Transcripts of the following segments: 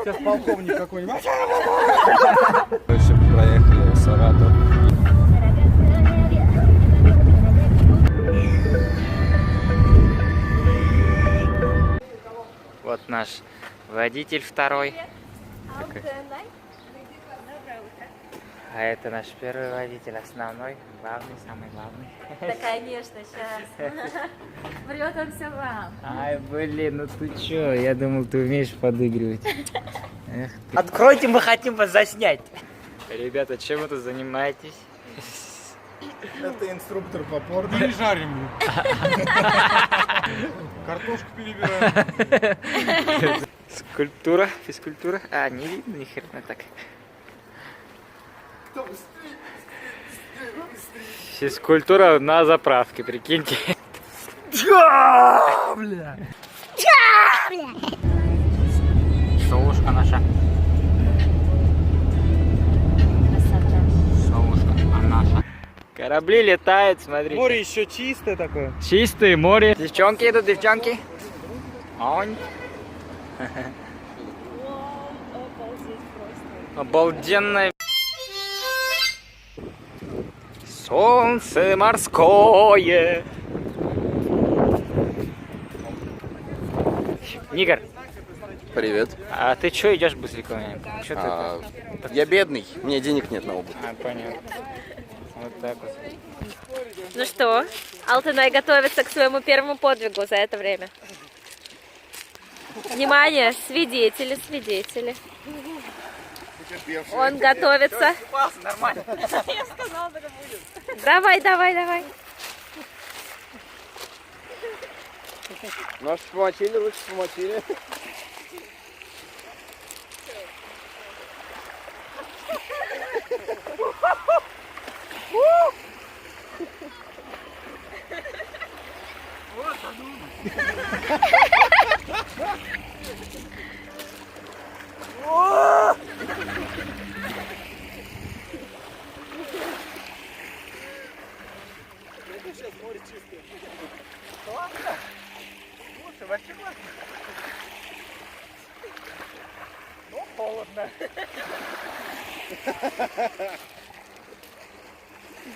Сейчас полковник какой-нибудь. Проехали в Саратов. Вот наш водитель второй. А это наш первый водитель, основной, главный, самый главный. Да, конечно, сейчас. Врет он все вам. Ай, блин, ну ты чё? Я думал, ты умеешь подыгрывать. Эх ты. Откройте, мы хотим вас заснять. Ребята, чем вы тут занимаетесь? Это инструктор по порно. Мы жарим. Картошку перебираем. Скульптура, физкультура. А, не видно ни хрена так. Физкультура на заправке, прикиньте. Совушка наша. Совушка, а наша. Корабли летают, смотрите. Море еще чистое такое. Чистое море. Девчонки идут, девчонки. Онь. Обалденное. Солнце морское. Нигер, Привет. а ты чё идешь быстренько? Чё ты? Я бедный, мне денег нет на обувь. А, понятно. Вот так вот. Ну что, Алтынай готовится к своему первому подвигу за это время. Внимание, свидетели, свидетели. Он готовится. Нормально. Давай, давай, давай. Ножки помочили, ручки помочили.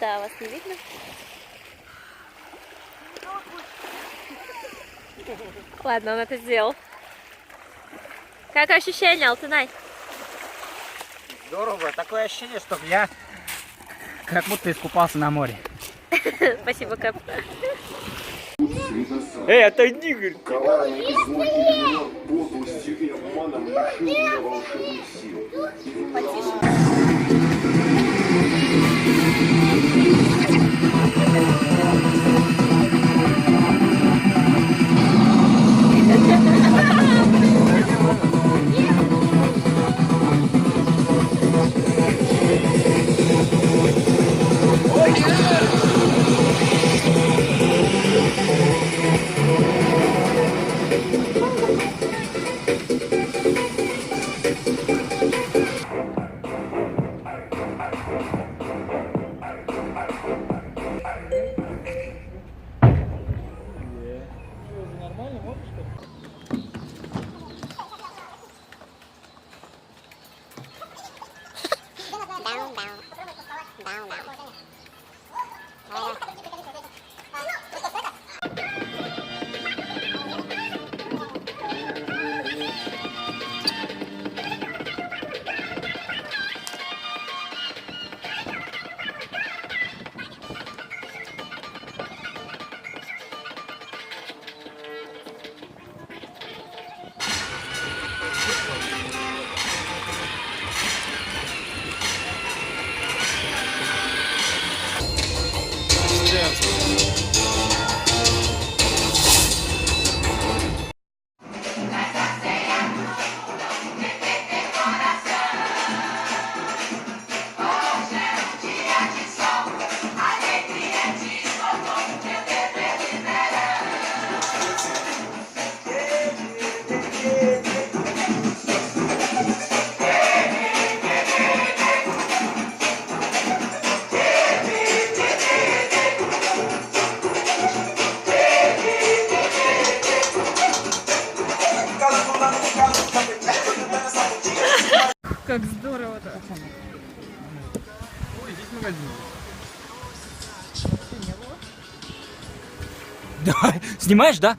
Да, вас не видно? Ладно, он это сделал. Как ощущение, Алтынай? Здорово. Такое ощущение, что я как будто искупался на море. Спасибо, Кэп. Эй, отойди, говорит. Как здорово-то. Ой, здесь магазин. Давай, снимаешь, да?